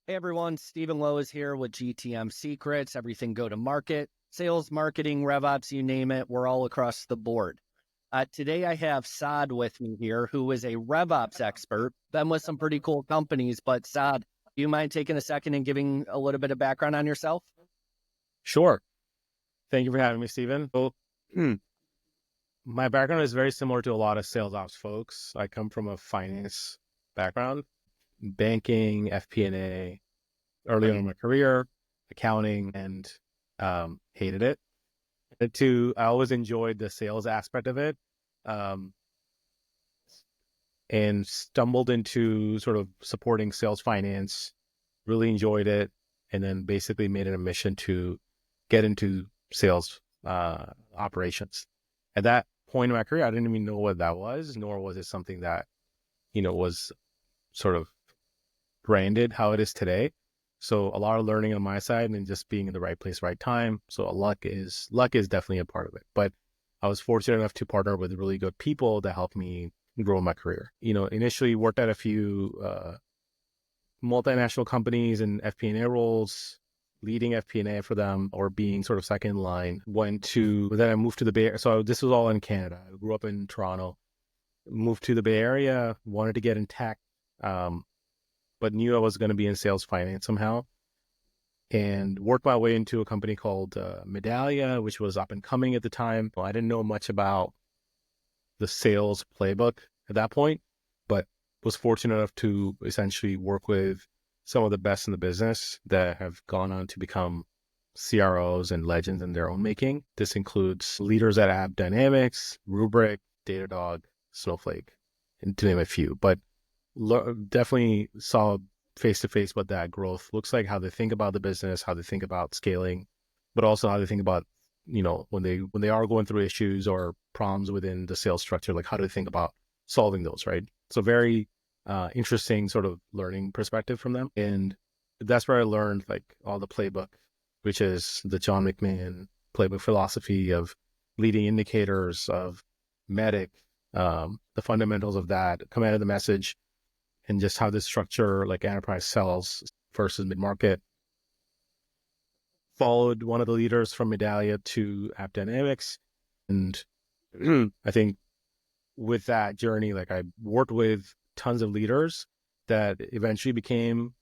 Hey everyone, Stephen Lowisz here with GTM Secrets, everything go to market, sales, marketing, RevOps, you name it, we're all across the board. Today I have Saad with me here, who is a RevOps expert, been with some pretty cool companies, but Saad, do you mind taking a second and giving a little bit of background on yourself? Sure. Thank you for having me, Stephen. So, my background is very similar to a lot of sales ops folks. I come from a finance background, banking, FP&A, early on in my career, accounting, and hated it. I always enjoyed the sales aspect of it, um, and stumbled into sort of supporting sales finance, really enjoyed it, and then basically made it a mission to get into sales operations. At that point in my career, I didn't even know what that was, nor was it something that, was sort of branded how it is today. So a lot of learning on my side and just being in the right place, right time. So luck is definitely a part of it. But I was fortunate enough to partner with really good people that helped me grow my career. Initially worked at a few multinational companies in FP&A roles, leading FP&A for them or being sort of second in line. Then I moved to the Bay Area. So this was all in Canada. I grew up in Toronto, moved to the Bay Area, wanted to get in tech, but knew I was going to be in sales finance somehow, and worked my way into a company called Medalia, which was up and coming at the time. Well, I didn't know much about the sales playbook at that point, but was fortunate enough to essentially work with some of the best in the business that have gone on to become CROs and legends in their own making. This includes leaders at AppDynamics, Rubrik, Datadog, Snowflake, and to name a few. But definitely saw face to face what that growth looks like, how they think about the business, how they think about scaling, but also how they think about, when they are going through issues or problems within the sales structure, like how do they think about solving those, right? So very interesting sort of learning perspective from them. And that's where I learned like all the playbook, which is the John McMahon playbook philosophy of leading indicators, of MEDDIC, the fundamentals of that, command of the message, and just how this structure like enterprise sells versus mid-market. Followed one of the leaders from Medalia to AppDynamics. And I think with that journey, like I worked with tons of leaders that eventually became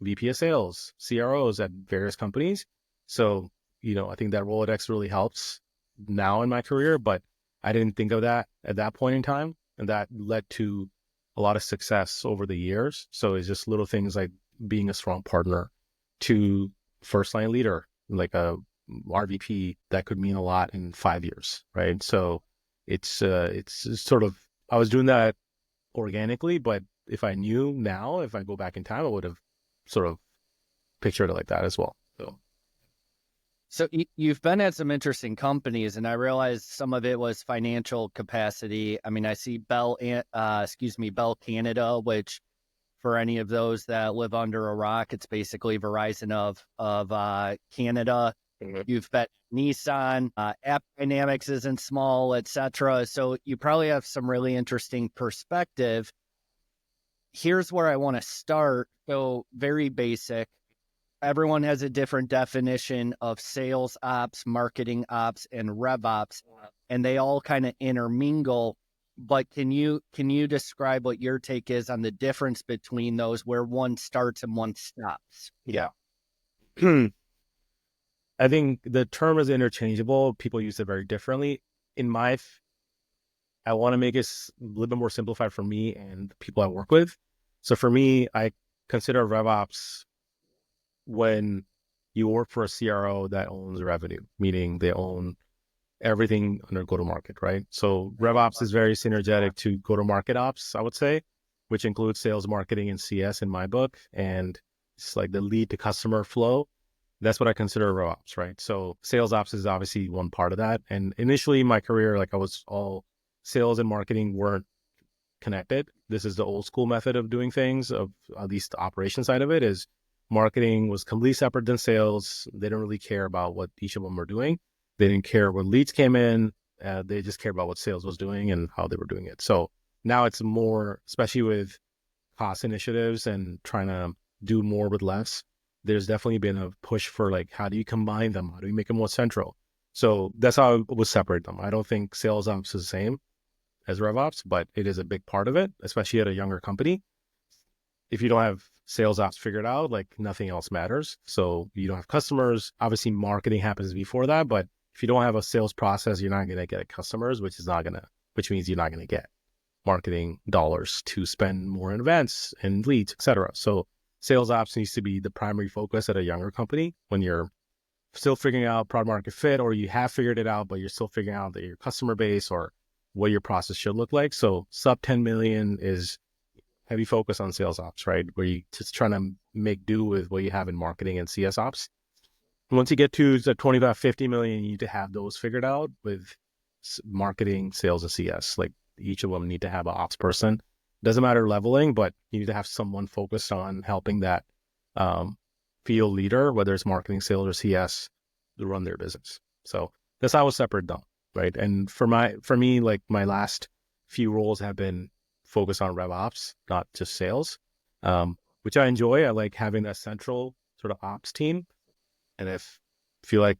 VP of sales, CROs at various companies. So, I think that Rolodex really helps now in my career, but I didn't think of that at that point in time. And that led to a lot of success over the years. So it's just little things like being a strong partner to first line leader, like a RVP, that could mean a lot in 5 years, right? So it's sort of, I was doing that organically, but if I knew now, if I go back in time, I would have sort of pictured it like that as well. So you've been at some interesting companies, and I realized some of it was financial capacity. I mean, I see Bell Canada, which for any of those that live under a rock, it's basically Verizon of Canada. Mhm. You've bet Nissan, AppDynamics isn't small, etc. So you probably have some really interesting perspective. Here's where I want to start. So very basic. Everyone has a different definition of sales ops, marketing ops, and RevOps, and they all kind of intermingle. But can you describe what your take is on the difference between those, where one starts and one stops? Yeah. I think the term is interchangeable. People use it very differently. I want to make it a little bit more simplified for me and the people I work with. So for me, I consider RevOps when you work for a CRO that owns revenue, meaning they own everything under go-to-market, right? So RevOps is very synergetic to go-to-market ops, I would say, which includes sales, marketing, and CS in my book. And it's like the lead to customer flow. That's what I consider RevOps, right? So sales ops is obviously one part of that. And initially in my career, like I was all sales and marketing weren't connected. This is the old school method of doing things, of at least the operation side of it is marketing was completely separate than sales. They didn't really care about what each of them were doing. They didn't care when leads came in. They just cared about what sales was doing and how they were doing it. So now it's more, especially with cost initiatives and trying to do more with less. There's definitely been a push for like, how do you combine them? How do you make them more central? So that's how I would separate them. I don't think sales ops is the same as RevOps, but it is a big part of it, especially at a younger company. If you don't have sales ops figured out, like nothing else matters. So you don't have customers. Obviously, marketing happens before that, but if you don't have a sales process, you're not going to get customers, which means you're not going to get marketing dollars to spend more in events and leads, etc. So sales ops needs to be the primary focus at a younger company when you're still figuring out product market fit, or you have figured it out, but you're still figuring out that your customer base or what your process should look like. So sub 10 million is heavy focus on sales ops, right? Where you just trying to make do with what you have in marketing and CS ops. Once you get to the 25, 50 million, you need to have those figured out with marketing, sales, and CS. Like each of them need to have an ops person. Doesn't matter leveling, but you need to have someone focused on helping that field leader, whether it's marketing, sales, or CS, to run their business. So that's how I would separate them, right? And for me, like my last few roles have been focused on RevOps, not just sales, which I enjoy. I like having a central sort of ops team. And if feel like,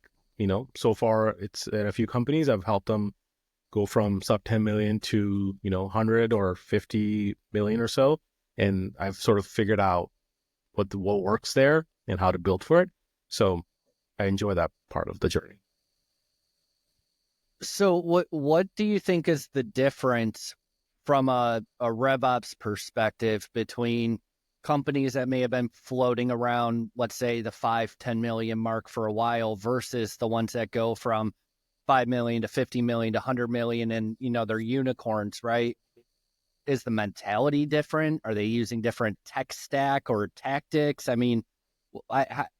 so far it's at a few companies, I've helped them go from sub 10 million to, 100 or 50 million or so. And I've sort of figured out what works there and how to build for it. So I enjoy that part of the journey. So what do you think is the difference from a RevOps perspective between companies that may have been floating around, let's say the 5-10 million mark for a while versus the ones that go from 5 million to 50 million to 100 million and, they're unicorns, right? Is the mentality different? Are they using different tech stack or tactics? I mean,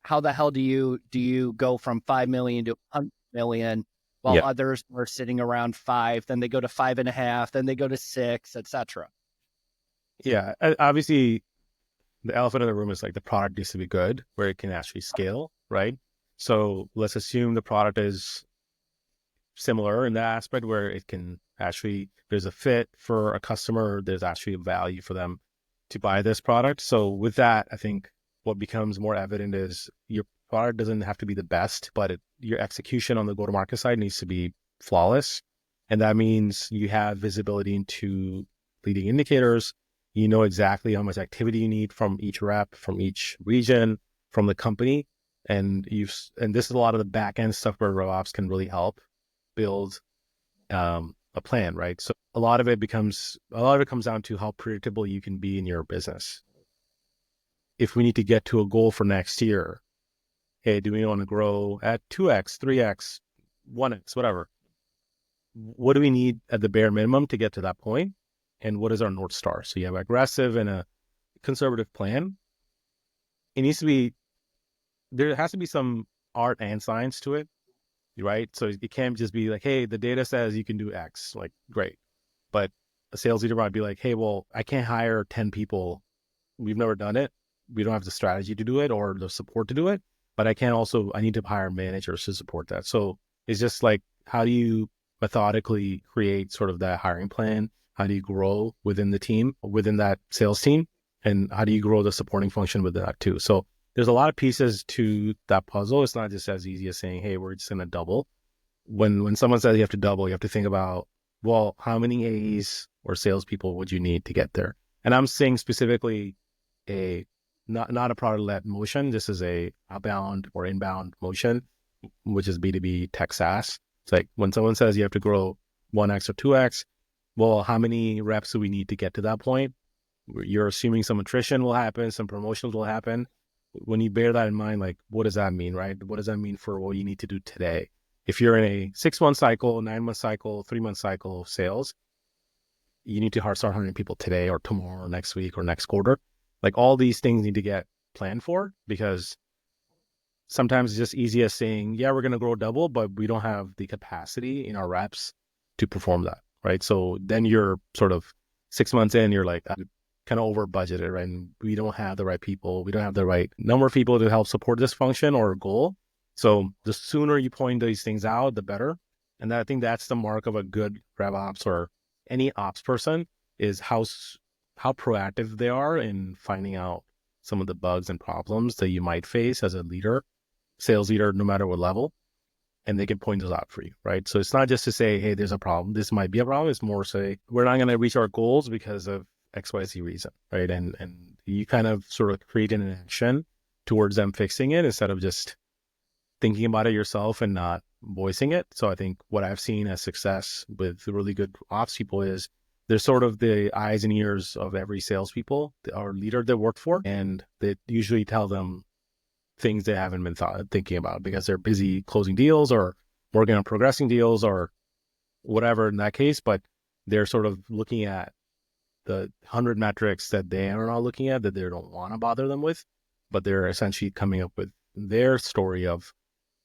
how the hell do you go from 5 million to 100 million while Yeah. others are sitting around 5, then they go to 5.5, then they go to 6, etc.? Yeah. Obviously, the elephant in the room is like the product needs to be good where it can actually scale, right? So let's assume the product is similar in that aspect where it can actually, there's a fit for a customer, there's actually a value for them to buy this product. So with that, I think what becomes more evident is your product doesn't have to be the best, but your execution on the go-to-market side needs to be flawless. And that means you have visibility into leading indicators. You know exactly how much activity you need from each rep, from each region, from the company. And this is a lot of the back end stuff where RevOps can really help build a plan, right? So a lot of it comes down to how predictable you can be in your business. If we need to get to a goal for next year, hey, do we want to grow at 2x, 3x, 1x, whatever? What do we need at the bare minimum to get to that point? And what is our North Star? So you have aggressive and a conservative plan. There has to be some art and science to it, right? So it can't just be like, hey, the data says you can do X, like, great. But a sales leader might be like, hey, well, I can't hire 10 people. We've never done it. We don't have the strategy to do it or the support to do it. But I need to hire managers to support that. So it's just like, how do you methodically create sort of that hiring plan? How do you grow within the team, within that sales team? And how do you grow the supporting function within that too? So there's a lot of pieces to that puzzle. It's not just as easy as saying, hey, we're just going to double. When someone says you have to double, you have to think about, well, how many AEs or salespeople would you need to get there? And I'm saying specifically not a product-led motion. This is a outbound or inbound motion, which is B2B tech SaaS. It's like when someone says you have to grow 1x or 2x, well, how many reps do we need to get to that point? You're assuming some attrition will happen, some promotions will happen. When you bear that in mind, like, what does that mean, right? What does that mean for what you need to do today? If you're in a 6-month cycle, 9-month cycle, 3-month cycle of sales, you need to start hiring people today or tomorrow or next week or next quarter. Like all these things need to get planned for, because sometimes it's just easy as saying, yeah, we're going to grow double, but we don't have the capacity in our reps to perform that, right? So then you're sort of 6 months in, you're like, kind of over budgeted, right? And we don't have the right people. We don't have the right number of people to help support this function or goal. So the sooner you point these things out, the better. And I think that's the mark of a good RevOps or any ops person, is how proactive they are in finding out some of the bugs and problems that you might face as a leader, sales leader, no matter what level, and they can point those out for you, right? So it's not just to say, hey, there's a problem. This might be a problem. It's more say, we're not going to reach our goals because of XYZ reason, right? And you kind of sort of create an action towards them fixing it instead of just thinking about it yourself and not voicing it. So I think what I've seen as success with really good ops people is they're sort of the eyes and ears of every salespeople or leader they work for. And they usually tell them things they haven't been thinking about because they're busy closing deals or working on progressing deals or whatever in that case. But they're sort of looking at the 100 metrics that they are not looking at, that they don't want to bother them with, but they're essentially coming up with their story of,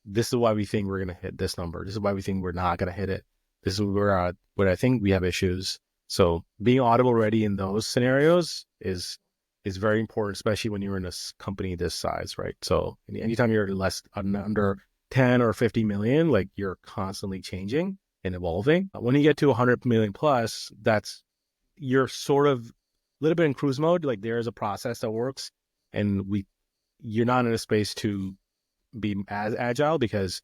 this is why we think we're going to hit this number. This is why we think we're not going to hit it. This is where I think we have issues. So being audible ready in those scenarios is very important, especially when you're in a company this size, right? So anytime you're under 10 or 50 million, like you're constantly changing and evolving. When you get to 100 million plus, you're sort of a little bit in cruise mode. Like there's a process that works, and you're not in a space to be as agile because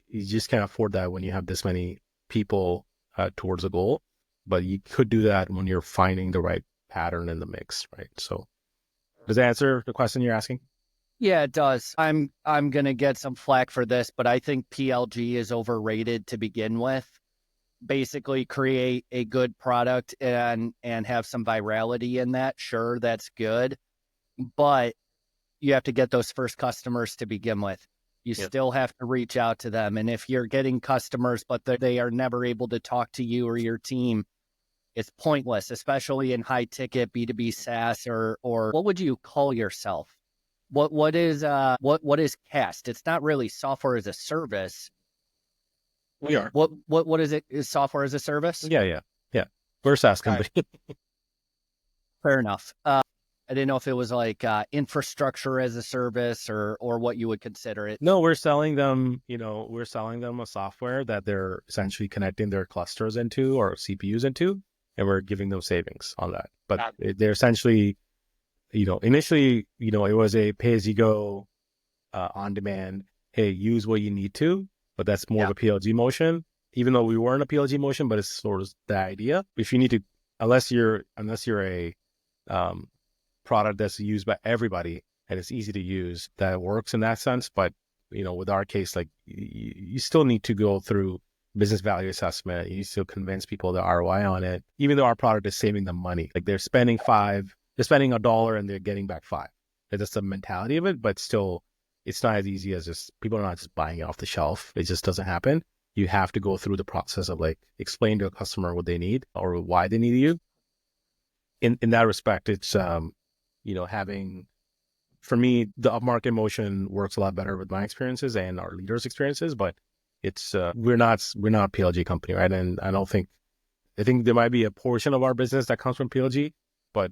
you just can't afford that when you have this many people towards a goal. But you could do that when you're finding the right pattern in the mix, right? So does that answer the question you're asking? Yeah, it does. I'm gonna get some flack for this, but I think PLG is overrated to begin with. Basically create a good product and have some virality in that. Sure, that's good, but you have to get those first customers to begin with. You still have to reach out to them. And if you're getting customers, but they are never able to talk to you or your team, it's pointless, especially in high ticket B2B SaaS or what would you call yourself? What is CAST? It's not really software as a service. We are. What is it? Is software as a service? Yeah. We're a SaaS company. Right. Fair enough. I didn't know if it was like infrastructure as a service or what you would consider it. No, we're selling them a software that they're essentially connecting their clusters into or CPUs into, and we're giving them savings on that. But they're essentially, initially, it was a pay-as-you-go on demand. Hey, use what you need to, but that's more of a PLG motion, even though we weren't a PLG motion, but it's sort of the idea. If you need to, unless you're a product that's used by everybody and it's easy to use, that works in that sense. But with our case, like you still need to go through business value assessment. You still convince people the ROI on it, even though our product is saving them money. Like they're spending $1 and they're getting back $5. That's the mentality of it, but still it's not as easy as just, people are not just buying it off the shelf. It just doesn't happen. You have to go through the process of like explain to a customer what they need or why they need you. In that respect, it's having, for me, the upmarket motion works a lot better with my experiences and our leaders' experiences, but it's we're not a PLG company, right? And I think there might be a portion of our business that comes from PLG, but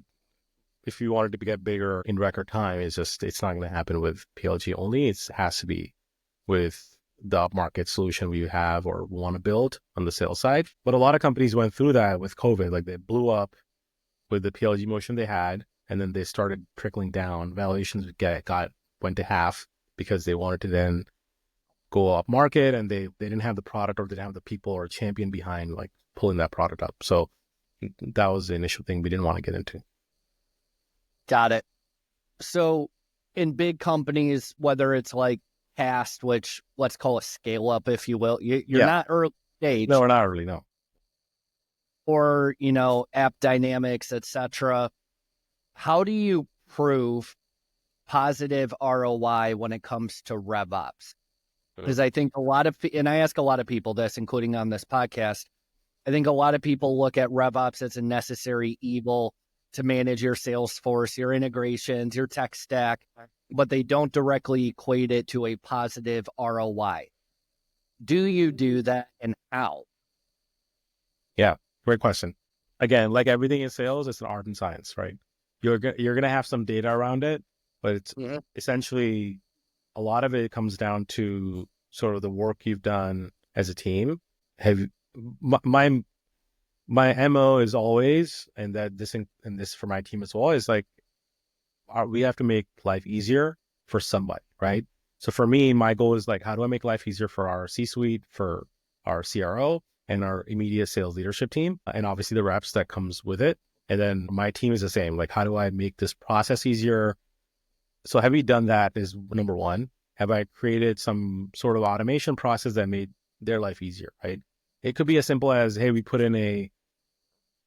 if you wanted to get bigger in record time, it's not going to happen with PLG only. It has to be with the upmarket solution we have or want to build on the sales side. But a lot of companies went through that with COVID. Like they blew up with the PLG motion they had, and then they started trickling down. Valuations went to half because they wanted to then go up market, and they didn't have the product or they didn't have the people or champion behind like pulling that product up. So that was the initial thing we didn't want to get into. Got it. So in big companies, whether it's like CAST, which let's call a scale up, if you will, you're not early stage. No, we're not early, no. Or, AppDynamics, etc. How do you prove positive ROI when it comes to RevOps? Because I think and I ask a lot of people this, including on this podcast, I think a lot of people look at RevOps as a necessary evil to manage your Salesforce, your integrations, your tech stack, but they don't directly equate it to a positive ROI. Do you do that, and how? Yeah, great question. Again, like everything in sales, it's an art and science, right? You're going to have some data around it, but it's essentially a lot of it comes down to sort of the work you've done as a team. My MO is always, and this for my team as well, is like we have to make life easier for somebody, right? So for me, my goal is like, how do I make life easier for our C-suite, for our CRO, and our immediate sales leadership team, and obviously the reps that comes with it. And then my team is the same. Like, how do I make this process easier? So have we done that is number one. Have I created some sort of automation process that made their life easier, right? It could be as simple as, hey, we put in a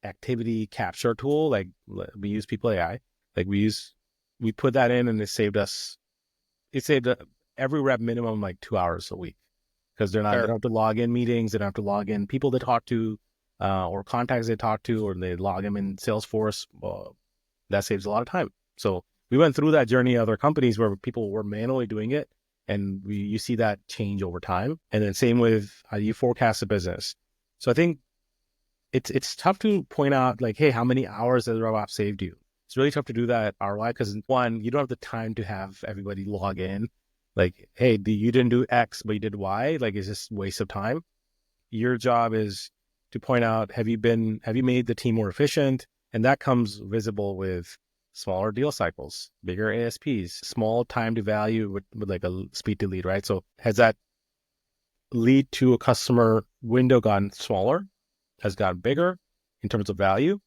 activity capture tool, like we use People.ai. Like we put that in and it saved every rep minimum like 2 hours a week, because they don't have to log in meetings, they don't have to log in people they talk to, or contacts they talk to, or they log them in Salesforce. That saves a lot of time. So we went through that journey at other companies where people were manually doing it, and you see that change over time. And then same with how you forecast a business. So I think it's tough to point out like, hey, how many hours has RevOps saved you? It's really tough to do that ROI, because one, you don't have the time to have everybody log in. Like, hey, you didn't do X, but you did Y. Like, it's just a waste of time. Your job is to point out, have you made the team more efficient? And that comes visible with smaller deal cycles, bigger ASPs, small time to value with like a speed to lead, right? So has that lead to a customer window gotten smaller, has gotten bigger in terms of value?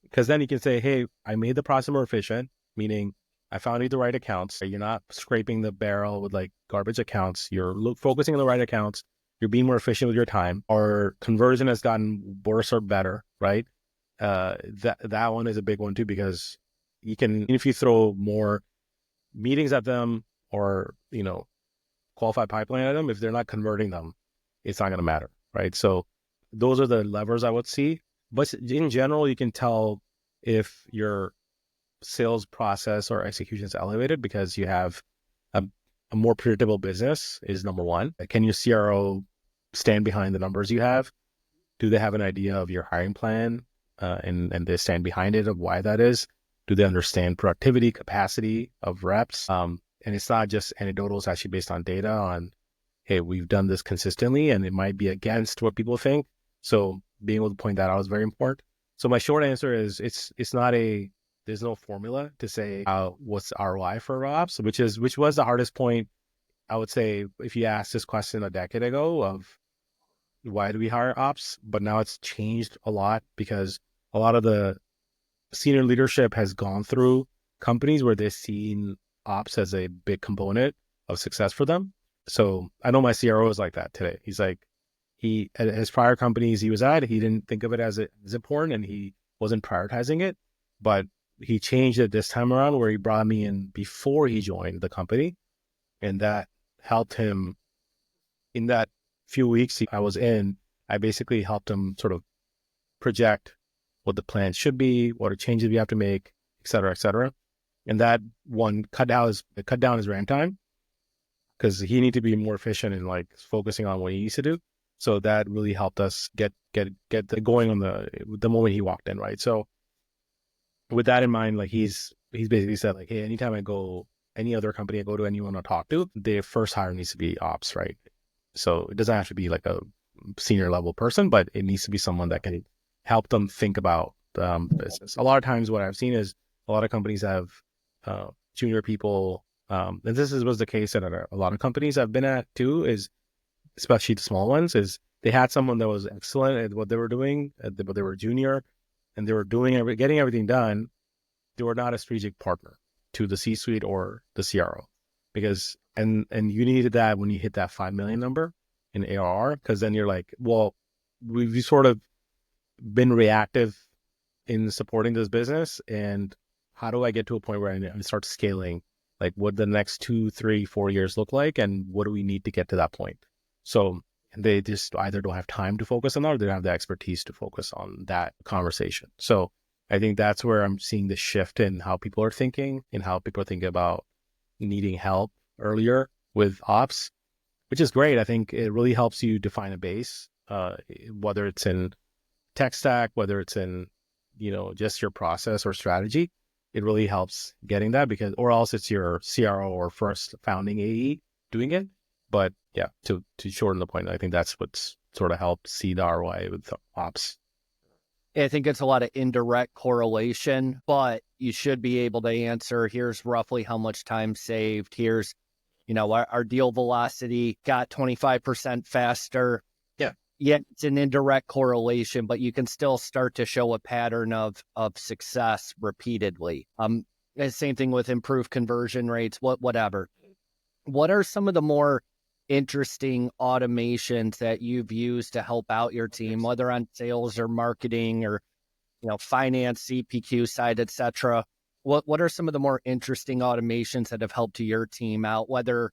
Because then you can say, hey, I made the process more efficient, meaning I found you the right accounts. You're not scraping the barrel with like garbage accounts. You're focusing on the right accounts. You're being more efficient with your time. Or conversion has gotten worse or better, right? That one is a big one too, because if you throw more meetings at them, or, qualified pipeline at them, if they're not converting them, it's not going to matter, right? So those are the levers I would see. But in general, you can tell if your sales process or execution is elevated because you have a more predictable business is number one. Can your CRO stand behind the numbers you have? Do they have an idea of your hiring plan, and they stand behind it, of why that is? Do they understand productivity, capacity of reps? And it's not just anecdotal, it's actually based on data on, hey, we've done this consistently and it might be against what people think. So being able to point that out is very important. So my short answer is there's no formula to say what's ROI for RevOps, which was the hardest point. I would say if you asked this question a decade ago of why do we hire ops, but now it's changed a lot because a lot of the senior leadership has gone through companies where they've seen ops as a big component of success for them. So I know my CRO is like that today. He's like, at his prior companies he was at, he didn't think of it as important and he wasn't prioritizing it, but he changed it this time around where he brought me in before he joined the company. And that helped him in that few weeks I was in. I basically helped him sort of project what the plan should be, what are changes we have to make, et cetera, et cetera. And that one cut down his ramp time, because he needed to be more efficient and like focusing on what he needs to do. So that really helped us get going on the moment he walked in, right? So with that in mind, like he's basically said like, hey, anytime I go any other company I go to, anyone I talk to, their first hire needs to be ops, right? So it doesn't have to be like a senior level person, but it needs to be someone that can help them think about the business. A lot of times what I've seen is a lot of companies have junior people, and this was the case at a lot of companies I've been at too, is especially the small ones, is they had someone that was excellent at what they were doing, but they were junior and they were getting everything done. They were not a strategic partner to the C-suite or the CRO, because and you needed that when you hit that 5 million number in ARR, because then you're like, well, we've sort of been reactive in supporting this business, and how do I get to a point where I start scaling? Like, what the next 2, 3, 4 years look like, and what do we need to get to that point? So they just either don't have time to focus on that, or they don't have the expertise to focus on that conversation. So I think that's where I'm seeing the shift in how people are thinking and how people are thinking about needing help earlier with ops, which is great. I think it really helps you define a base, whether it's in tech stack, whether it's in, just your process or strategy. It really helps getting that, because, or else it's your CRO or first founding AE doing it. But yeah, to shorten the point, I think that's what's sort of helped see the ROI with ops. I think it's a lot of indirect correlation, but you should be able to answer, here's roughly how much time saved. Here's, our deal velocity got 25% faster. Yeah, it's an indirect correlation, but you can still start to show a pattern of success repeatedly. And same thing with improved conversion rates, whatever. What are some of the more interesting automations that you've used to help out your team, whether on sales or marketing or finance, CPQ side, etc.? What are some of the more interesting automations that have helped your team out, whether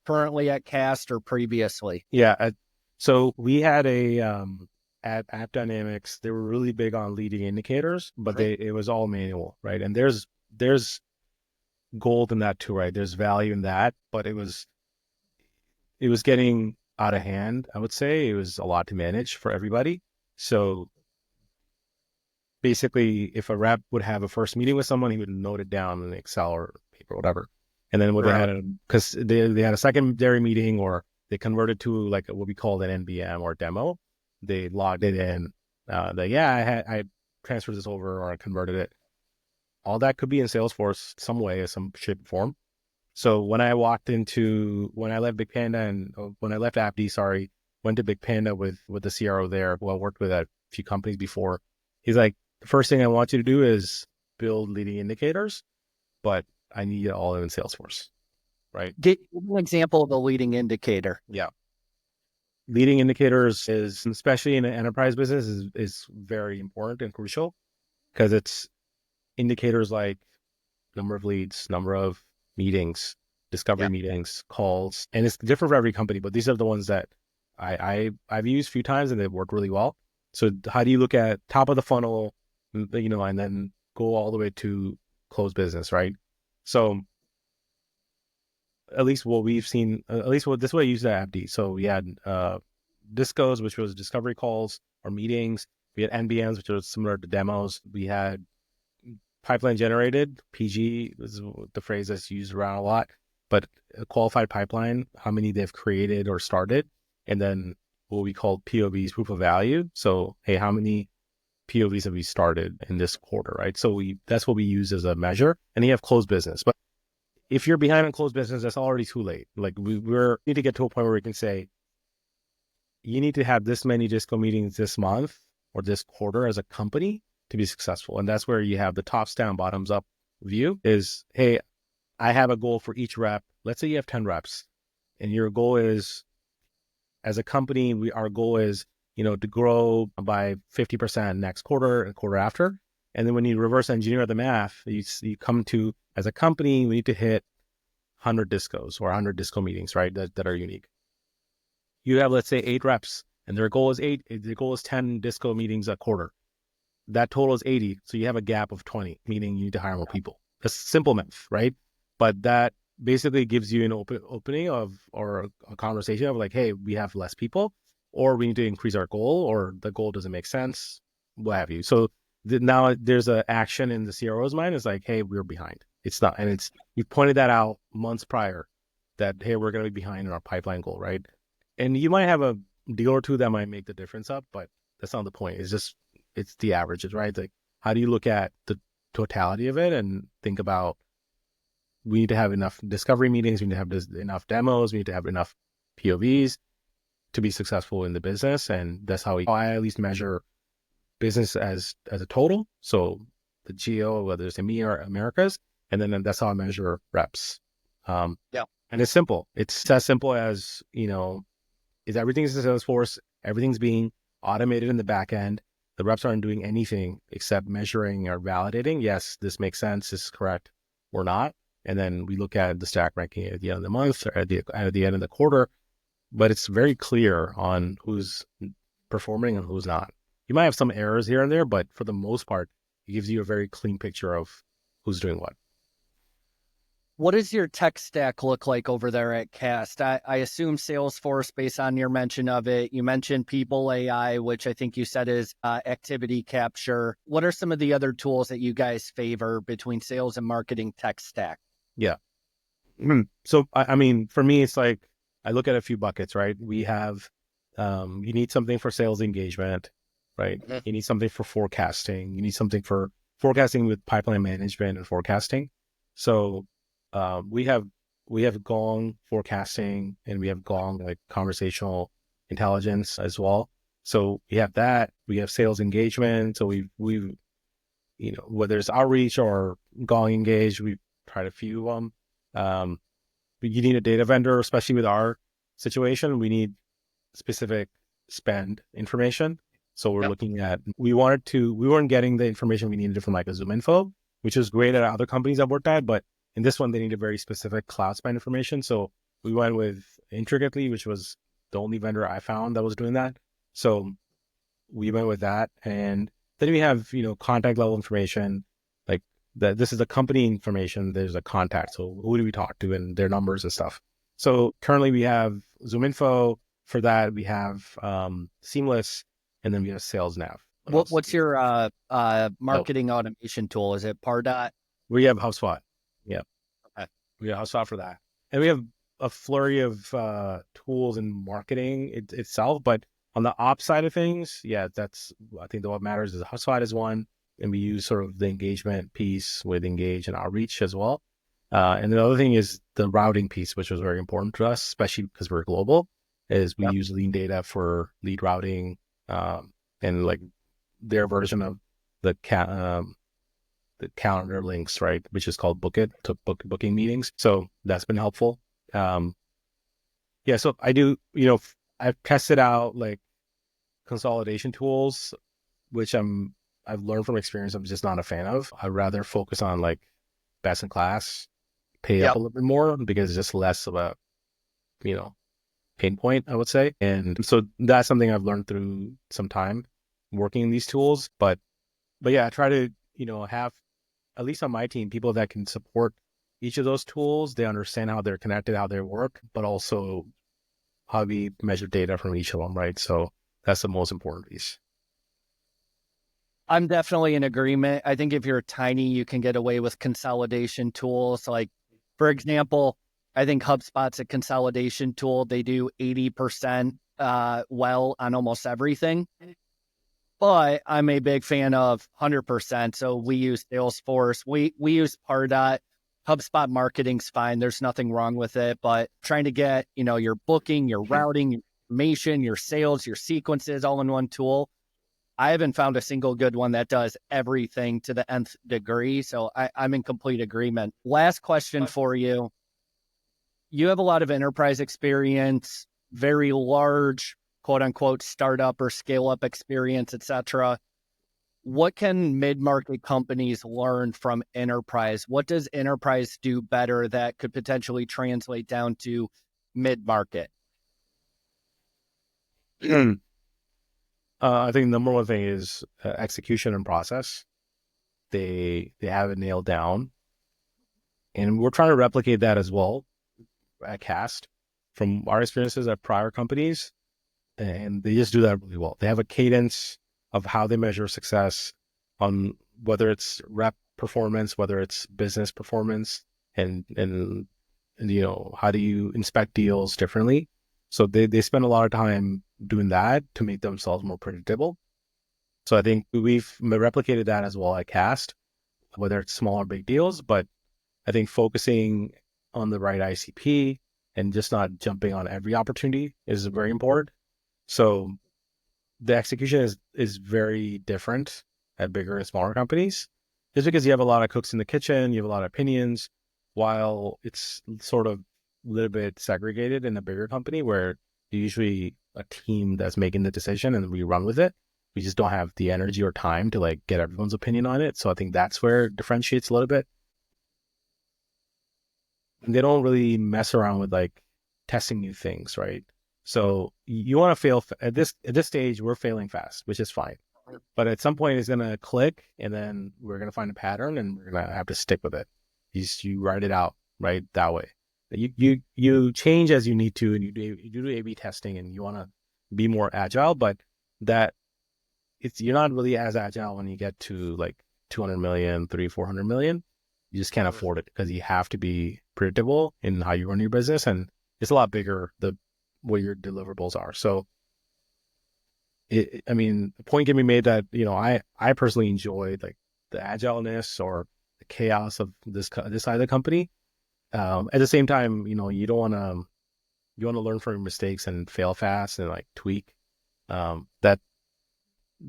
currently at Cast or previously? Yeah. So we had at AppDynamics, they were really big on leading indicators, but it was all manual, right? And there's gold in that too, right? There's value in that, but it was getting out of hand. I would say it was a lot to manage for everybody. So basically, if a rep would have a first meeting with someone, he would note it down in Excel or paper or whatever. And then when they had a secondary meeting, or they converted to like what we called an NBM or demo, they logged it in. I transferred this over or I converted it. All that could be in Salesforce some way, some shape or form. So when I left Big Panda and when I left AppD, went to Big Panda with the CRO there, who I worked with at a few companies before. He's like, the first thing I want you to do is build leading indicators, but I need it all in Salesforce, right? Give an example of a leading indicator. Yeah. Leading indicators is, especially in an enterprise business, is very important and crucial, because it's indicators like number of leads, number of meetings, discovery meetings, calls, and it's different for every company, but these are the ones that I've used a few times and they've worked really well. So how do you look at top of the funnel, and then go all the way to close business, right? So at least what we've seen, this way I use the AppD. So we had discos, which was discovery calls or meetings. We had NBMs, which was similar to demos. We had pipeline generated, PG is the phrase that's used around a lot, but a qualified pipeline, how many they've created or started, and then what we call POVs, proof of value. So, hey, how many POVs have we started in this quarter, right? So that's what we use as a measure, and you have closed business. But if you're behind on closed business, that's already too late. Like we need to get to a point where we can say, you need to have this many disco meetings this month or this quarter as a company to be successful. And that's where you have the tops down, bottoms up view is, hey, I have a goal for each rep. Let's say you have 10 reps and your goal is, as a company, our goal is, to grow by 50% next quarter and quarter after. And then when you reverse engineer the math, you come to, as a company, we need to hit 100 discos or 100 disco meetings, right? That are unique. You have, let's say 8 reps and their goal is 10 disco meetings a quarter. That total is 80. So you have a gap of 20, meaning you need to hire more people. That's simple math, right? But that basically gives you an opening or a conversation of like, hey, we have less people, or we need to increase our goal, or the goal doesn't make sense, what have you. So now there's an action in the CRO's mind. It's like, hey, we're behind. It's not. And you pointed that out months prior that, hey, we're going to be behind in our pipeline goal, right? And you might have a deal or two that might make the difference up, but that's not the point. It's the averages, right? Like, how do you look at the totality of it and think about, we need to have enough discovery meetings, we need to have enough demos, we need to have enough POVs to be successful in the business. And that's how I at least measure business as a total. So the geo, whether it's EMEA or Americas, and then that's how I measure reps. And it's simple. It's as simple as, is everything's in Salesforce, everything's being automated in the back end. The reps aren't doing anything except measuring or validating. Yes, this makes sense. This is correct. Or not. And then we look at the stack ranking at the end of the month or at the end of the quarter. But it's very clear on who's performing and who's not. You might have some errors here and there, but for the most part, it gives you a very clean picture of who's doing what. What does your tech stack look like over there at Cast? I assume Salesforce, based on your mention of it. You mentioned People.ai, which I think you said is activity capture. What are some of the other tools that you guys favor between sales and marketing tech stack? Yeah. So, I mean, for me, it's like, I look at a few buckets, right? We have, you need something for sales engagement, right? You need something for forecasting. You need something for forecasting with pipeline management and forecasting. So we have Gong forecasting, and we have Gong like conversational intelligence as well. So we have that. We have sales engagement. So we've whether it's outreach or Gong engage, we've tried a few of them. But you need a data vendor, especially with our situation. We need specific spend information. So we're looking at, we weren't getting the information we needed from like a ZoomInfo, which is great at other companies I've worked at, but in this one, they needed very specific cloud spend information. So we went with Intricately, which was the only vendor I found that was doing that. So we went with that. And then we have, contact level information, like that. This is the company information. There's a contact. So who do we talk to and their numbers and stuff. So currently we have ZoomInfo. For that, we have Seamless, and then we have SalesNav. What's your marketing automation tool? Is it Pardot? We have HubSpot. Yeah. Okay. We have HubSpot for that. And we have a flurry of tools in marketing itself. But on the ops side of things, I think what matters is HubSpot is one. And we use sort of the engagement piece with Engage and Outreach as well. And the other thing is the routing piece, which was very important to us, especially because we're global, is we use Lean Data for lead routing and like their version of the calendar links, right? Which is called Book It, to booking meetings. So that's been helpful. So I do, I've tested out like consolidation tools, which I've learned from experience I'm just not a fan of. I'd rather focus on like best in class, pay up a little bit more because it's just less of a, pain point, I would say. And so that's something I've learned through some time working in these tools. But I try to, have, at least on my team, people that can support each of those tools. They understand how they're connected, how they work, but also how we measure data from each of them, right? So that's the most important piece. I'm definitely in agreement. I think if you're tiny, you can get away with consolidation tools. Like, for example, I think HubSpot's a consolidation tool. They do 80% well on almost everything. But I'm a big fan of 100%. So we use Salesforce. We use Pardot. HubSpot marketing's fine. There's nothing wrong with it. But trying to get, your booking, your routing, your information, your sales, your sequences all in one tool. I haven't found a single good one that does everything to the nth degree. So I'm in complete agreement. Last question for you. You have a lot of enterprise experience, very large, quote unquote, startup or scale up experience, et cetera. What can mid-market companies learn from enterprise? What does enterprise do better that could potentially translate down to mid-market? I think the number one thing is execution and process. They have it nailed down. And we're trying to replicate that as well at Cast from our experiences at prior companies. And they just do that really well. They have a cadence of how they measure success on whether it's rep performance, whether it's business performance, and how do you inspect deals differently. So they spend a lot of time doing that to make themselves more predictable. So I think we've replicated that as well at Cast, whether it's small or big deals, but I think focusing on the right ICP and just not jumping on every opportunity is very important. So the execution is very different at bigger and smaller companies, just because you have a lot of cooks in the kitchen, you have a lot of opinions, while it's sort of a little bit segregated in a bigger company where you're usually a team that's making the decision and we run with it. We just don't have the energy or time to like get everyone's opinion on it. So I think that's where it differentiates a little bit. And they don't really mess around with like testing new things, right? So you want to fail at this stage. We're failing fast, which is fine. But at some point, it's gonna click, and then we're gonna find a pattern, and we're gonna have to stick with it. You write it out right that way. You change as you need to, and you do A/B testing, and you want to be more agile. But you're not really as agile when you get to like 200 million, 400 million. You just can't afford it because you have to be predictable in how you run your business, and it's a lot bigger what your deliverables are. So I mean, the point can be made that, I personally enjoy like the agileness or the chaos of this side of the company. At the same time, you want to learn from your mistakes and fail fast and like tweak. That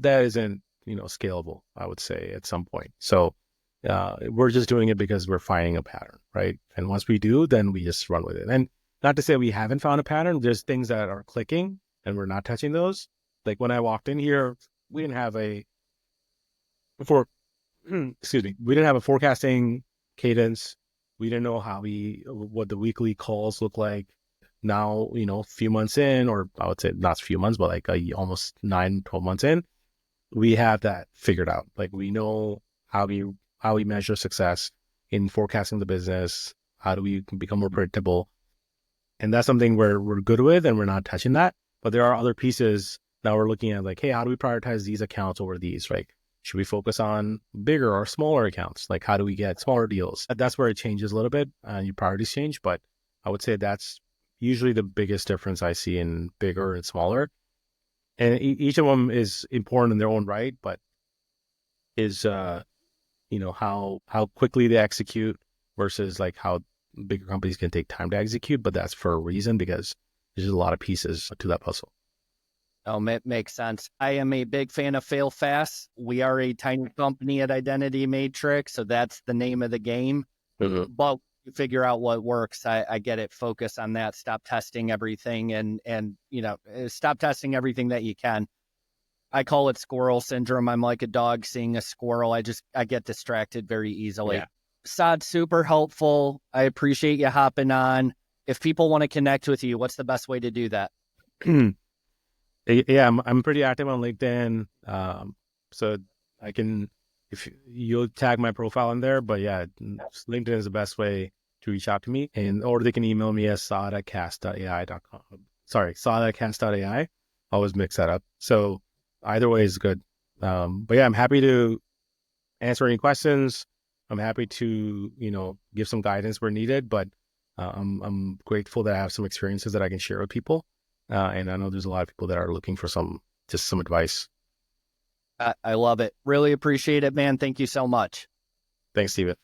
isn't, scalable, I would say at some point. So we're just doing it because we're finding a pattern, right? And once we do, then we just run with it. And not to say we haven't found a pattern. There's things that are clicking and we're not touching those. Like when I walked in here, we didn't have a before. Excuse me. We didn't have a forecasting cadence. We didn't know what the weekly calls look like. Now, a few months in, or I would say not a few months, but like almost 9, 12 months in, we have that figured out. Like we know how we measure success in forecasting the business. How do we become more predictable? And that's something we're good with, and we're not touching that. But there are other pieces that we're looking at, like, hey, how do we prioritize these accounts over these, right? Should we focus on bigger or smaller accounts? Like, how do we get smaller deals? That's where it changes a little bit and your priorities change. But I would say that's usually the biggest difference I see in bigger and smaller. And each of them is important in their own right, but is, how quickly they execute versus like how bigger companies can take time to execute. But that's for a reason, because there's a lot of pieces to that puzzle. Oh, makes sense. I am a big fan of fail fast. We are a tiny company at Identity Matrix, so that's the name of the game. Mm-hmm. But you figure out what works. I get it. Focus on that. Stop testing everything, and stop testing everything that you can. I call it squirrel syndrome. I'm like a dog seeing a squirrel. I get distracted very easily. Yeah. Saad, super helpful. I appreciate you hopping on. If people want to connect with you, what's the best way to do that? Yeah, I'm pretty active on LinkedIn. So I can, if you'll tag my profile in there, but yeah, LinkedIn is the best way to reach out to me, or they can email me at saad@cast.ai.com. Sorry, saad@cast.ai. Always mix that up. So either way is good. But yeah, I'm happy to answer any questions. I'm happy to, give some guidance where needed, but I'm grateful that I have some experiences that I can share with people. And I know there's a lot of people that are looking for some advice. I love it. Really appreciate it, man. Thank you so much. Thanks, Stephen.